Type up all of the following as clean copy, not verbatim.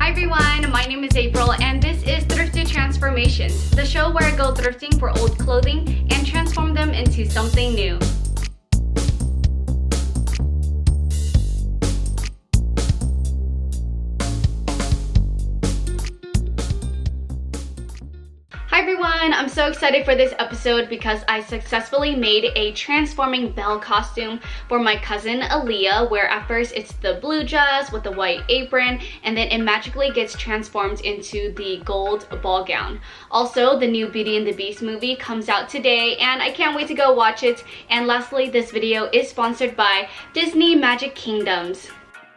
Hi everyone, my name is April and this is Thrifted Transformations, the show where I go thrifting for old clothing and transform them into something new. Hi everyone, I'm so excited for this episode because I successfully made a transforming Belle costume for my cousin Aaliyah, where at first it's the blue dress with the white apron and then it magically gets transformed into the gold ball gown. Also, the new Beauty and the Beast movie comes out today and I can't wait to go watch it. And lastly, this video is sponsored by Disney Magic Kingdoms.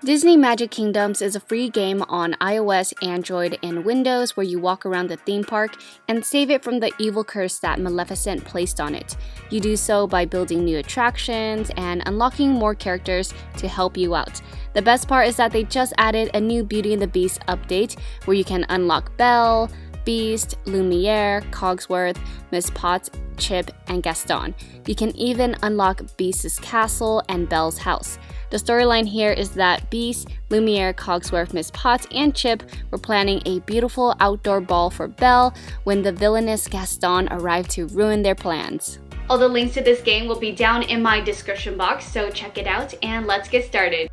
Disney Magic Kingdoms is a free game on iOS, Android, and Windows where you walk around the theme park and save it from the evil curse that Maleficent placed on it. You do so by building new attractions and unlocking more characters to help you out. The best part is that they just added a new Beauty and the Beast update where you can unlock Belle, Beast, Lumiere, Cogsworth, Miss Potts, Chip, and Gaston. You can even unlock Beast's castle and Belle's house. The storyline here is that Beast, Lumiere, Cogsworth, Miss Potts, and Chip were planning a beautiful outdoor ball for Belle when the villainous Gaston arrived to ruin their plans. All the links to this game will be down in my description box, so check it out and let's get started.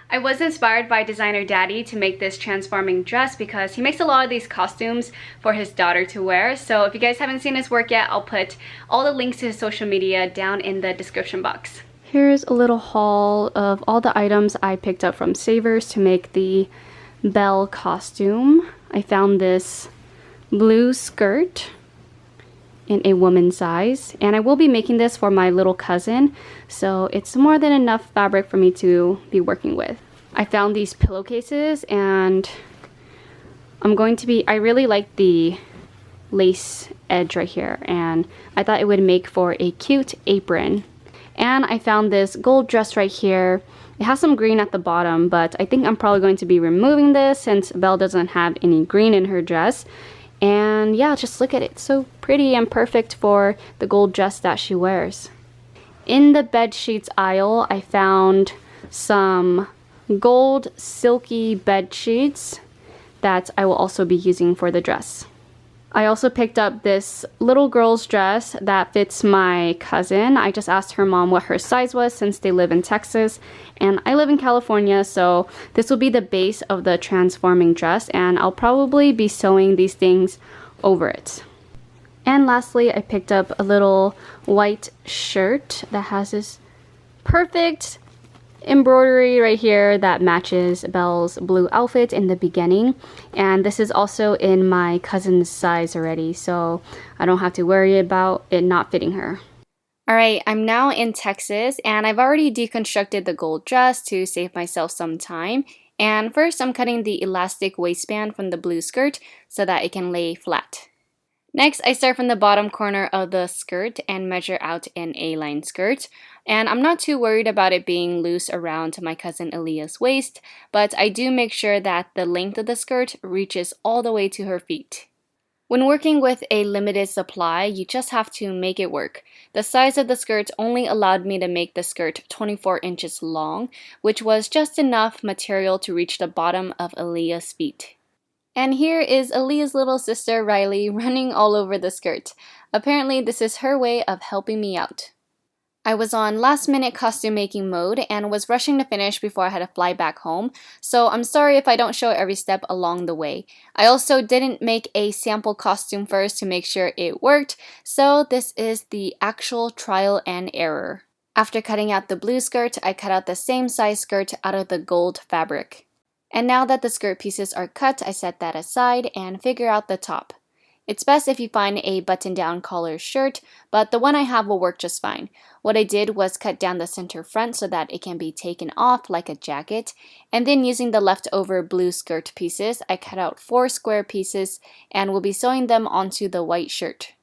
I was inspired by designer Daddy to make this transforming dress because he makes a lot of these costumes for his daughter to wear. So if you guys haven't seen his work yet, I'll put all the links to his social media down in the description box. Here's a little haul of all the items I picked up from Savers to make the Belle costume. I found this blue skirt in a woman's size, and I will be making this for my little cousin, so it's more than enough fabric for me to be working with. I found these pillowcases and I really like the lace edge right here, and I thought it would make for a cute apron. And I found this gold dress right here. It has some green at the bottom, but I think I'm probably going to be removing this since Belle doesn't have any green in her dress. And yeah, just look at it. It's so pretty and perfect for the gold dress that she wears. In the bed sheets aisle, I found some gold silky bed sheets that I will also be using for the dress. I also picked up this little girl's dress that fits my cousin. I just asked her mom what her size was since they live in Texas and I live in California, so this will be the base of the transforming dress and I'll probably be sewing these things over it. And lastly, I picked up a little white shirt that has this perfect embroidery right here that matches Belle's blue outfit in the beginning, and this is also in my cousin's size already, so I don't have to worry about it not fitting her. Alright, I'm now in Texas and I've already deconstructed the gold dress to save myself some time. And first I'm cutting the elastic waistband from the blue skirt so that it can lay flat. Next, I start from the bottom corner of the skirt and measure out an A-line skirt. And I'm not too worried about it being loose around my cousin Aaliyah's waist, but I do make sure that the length of the skirt reaches all the way to her feet. When working with a limited supply, you just have to make it work. The size of the skirt only allowed me to make the skirt 24 inches long, which was just enough material to reach the bottom of Aaliyah's feet. And here is Aaliyah's little sister Riley running all over the skirt. Apparently this is her way of helping me out. I was on last minute costume making mode and was rushing to finish before I had to fly back home, so I'm sorry if I don't show every step along the way. I also didn't make a sample costume first to make sure it worked, so this is the actual trial and error. After cutting out the blue skirt, I cut out the same size skirt out of the gold fabric. And now that the skirt pieces are cut, I set that aside and figure out the top. It's best if you find a button-down collar shirt, but the one I have will work just fine. What I did was cut down the center front so that it can be taken off like a jacket, and then using the leftover blue skirt pieces, I cut out 4 square pieces and will be sewing them onto the white shirt.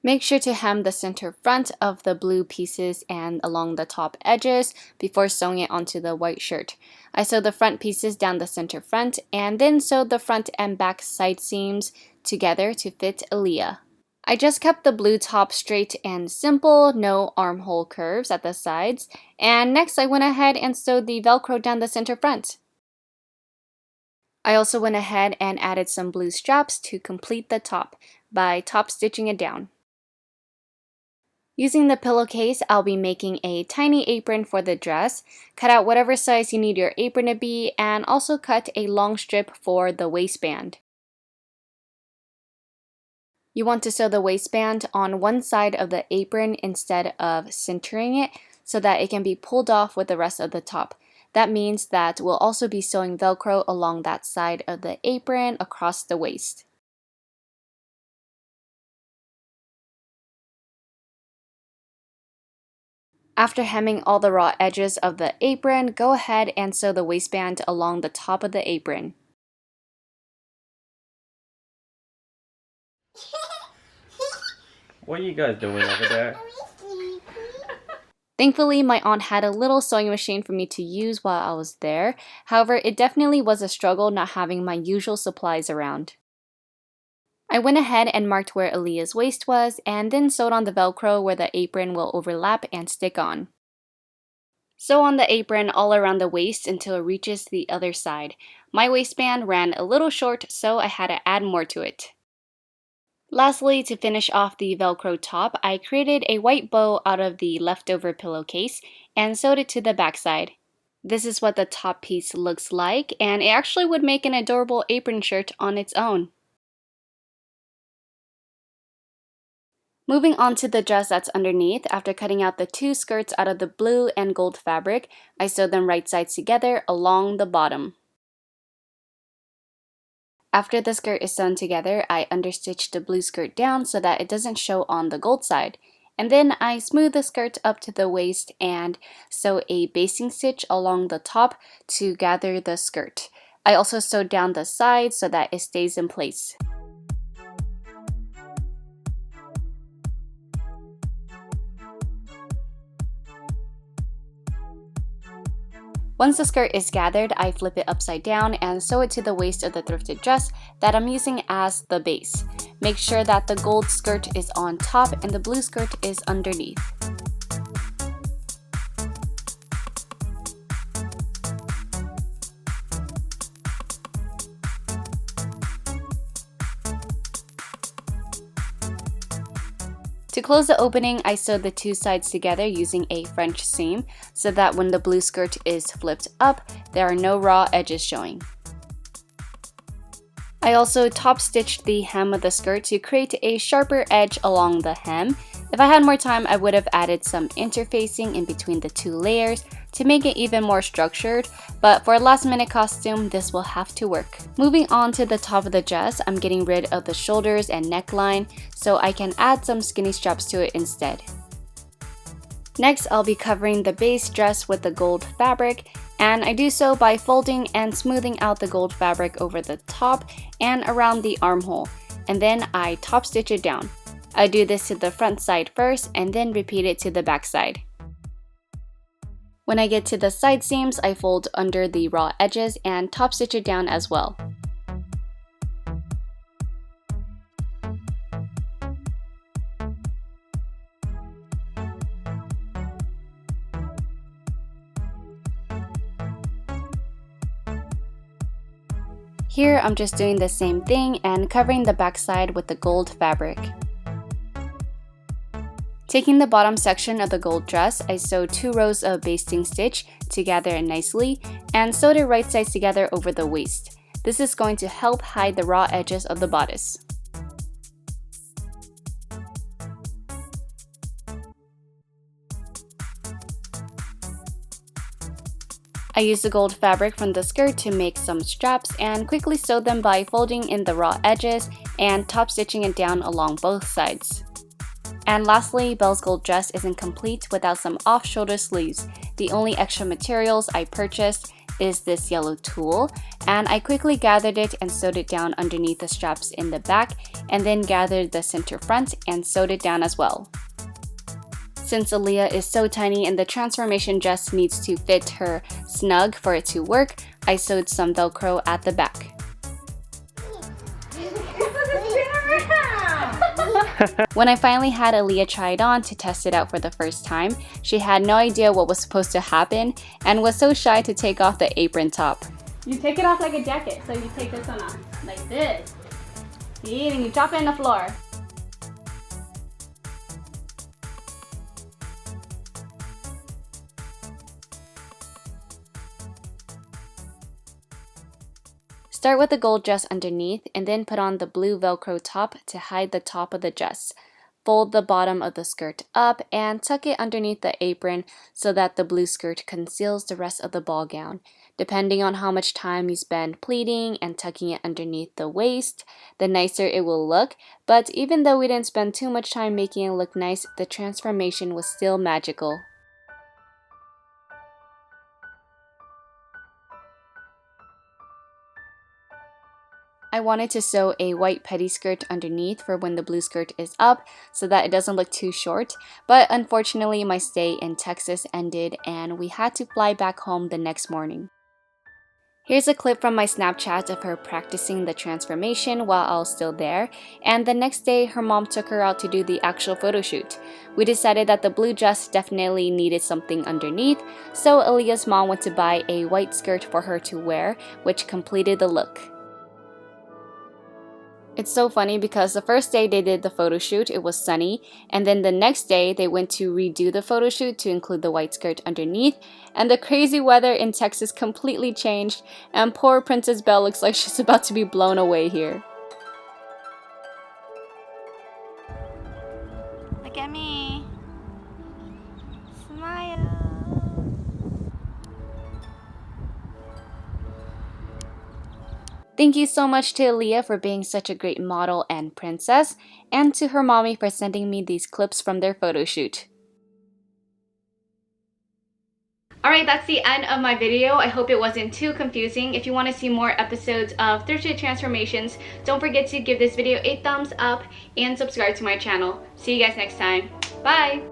Make sure to hem the center front of the blue pieces and along the top edges before sewing it onto the white shirt. I sewed the front pieces down the center front and then sewed the front and back side seams together to fit Aaliyah. I just kept the blue top straight and simple, no armhole curves at the sides, and next I went ahead and sewed the Velcro down the center front. I also went ahead and added some blue straps to complete the top by top stitching it down. Using the pillowcase, I'll be making a tiny apron for the dress. Cut out whatever size you need your apron to be, and also cut a long strip for the waistband. You want to sew the waistband on one side of the apron instead of centering it so that it can be pulled off with the rest of the top. That means that we'll also be sewing Velcro along that side of the apron across the waist. After hemming all the raw edges of the apron, go ahead and sew the waistband along the top of the apron. What are you guys doing over there? Thankfully, my aunt had a little sewing machine for me to use while I was there. However, it definitely was a struggle not having my usual supplies around. I went ahead and marked where Aaliyah's waist was, and then sewed on the Velcro where the apron will overlap and stick on. Sew on the apron all around the waist until it reaches the other side. My waistband ran a little short, so I had to add more to it. Lastly, to finish off the Velcro top, I created a white bow out of the leftover pillowcase and sewed it to the backside. This is what the top piece looks like, and it actually would make an adorable apron shirt on its own. Moving on to the dress that's underneath, after cutting out the two skirts out of the blue and gold fabric, I sewed them right sides together along the bottom. After the skirt is sewn together, I understitched the blue skirt down so that it doesn't show on the gold side. And then I smooth the skirt up to the waist and sew a basting stitch along the top to gather the skirt. I also sewed down the sides so that it stays in place. Once the skirt is gathered, I flip it upside down and sew it to the waist of the thrifted dress that I'm using as the base. Make sure that the gold skirt is on top and the blue skirt is underneath. To close the opening, I sewed the two sides together using a French seam so that when the blue skirt is flipped up, there are no raw edges showing. I also top stitched the hem of the skirt to create a sharper edge along the hem. If I had more time, I would have added some interfacing in between the two layers to make it even more structured, but for a last minute costume, this will have to work. Moving on to the top of the dress, I'm getting rid of the shoulders and neckline so I can add some skinny straps to it instead. Next, I'll be covering the base dress with the gold fabric, and I do so by folding and smoothing out the gold fabric over the top and around the armhole, and then I top stitch it down. I do this to the front side first and then repeat it to the back side. When I get to the side seams, I fold under the raw edges and top stitch it down as well. Here, I'm just doing the same thing and covering the backside with the gold fabric. Taking the bottom section of the gold dress, I sewed 2 rows of basting stitch to gather it nicely and sewed it right sides together over the waist. This is going to help hide the raw edges of the bodice. I used the gold fabric from the skirt to make some straps and quickly sewed them by folding in the raw edges and top stitching it down along both sides. And lastly, Belle's gold dress isn't complete without some off-shoulder sleeves. The only extra materials I purchased is this yellow tulle, and I quickly gathered it and sewed it down underneath the straps in the back, and then gathered the center front and sewed it down as well. Since Aaliyah is so tiny and the transformation dress needs to fit her snug for it to work, I sewed some Velcro at the back. When I finally had Aaliyah try it on to test it out for the first time, she had no idea what was supposed to happen and was so shy to take off the apron top. You take it off like a jacket, so you take this one off, like this. See, and you drop it on the floor. Start with the gold dress underneath and then put on the blue Velcro top to hide the top of the dress. Fold the bottom of the skirt up and tuck it underneath the apron so that the blue skirt conceals the rest of the ball gown. Depending on how much time you spend pleating and tucking it underneath the waist, the nicer it will look. But even though we didn't spend too much time making it look nice, the transformation was still magical. I wanted to sew a white pettiskirt underneath for when the blue skirt is up so that it doesn't look too short, but unfortunately my stay in Texas ended and we had to fly back home the next morning. Here's a clip from my Snapchat of her practicing the transformation while I was still there, and the next day her mom took her out to do the actual photo shoot. We decided that the blue dress definitely needed something underneath, so Aaliyah's mom went to buy a white skirt for her to wear, which completed the look. It's so funny because the first day they did the photo shoot, it was sunny, and then the next day they went to redo the photo shoot to include the white skirt underneath, and the crazy weather in Texas completely changed, and poor Princess Belle looks like she's about to be blown away here. Look at me. Smile. Thank you so much to Aaliyah for being such a great model and princess, and to her mommy for sending me these clips from their photo shoot. Alright, that's the end of my video. I hope it wasn't too confusing. If you want to see more episodes of Thrifted Transformations, don't forget to give this video a thumbs up and subscribe to my channel. See you guys next time. Bye!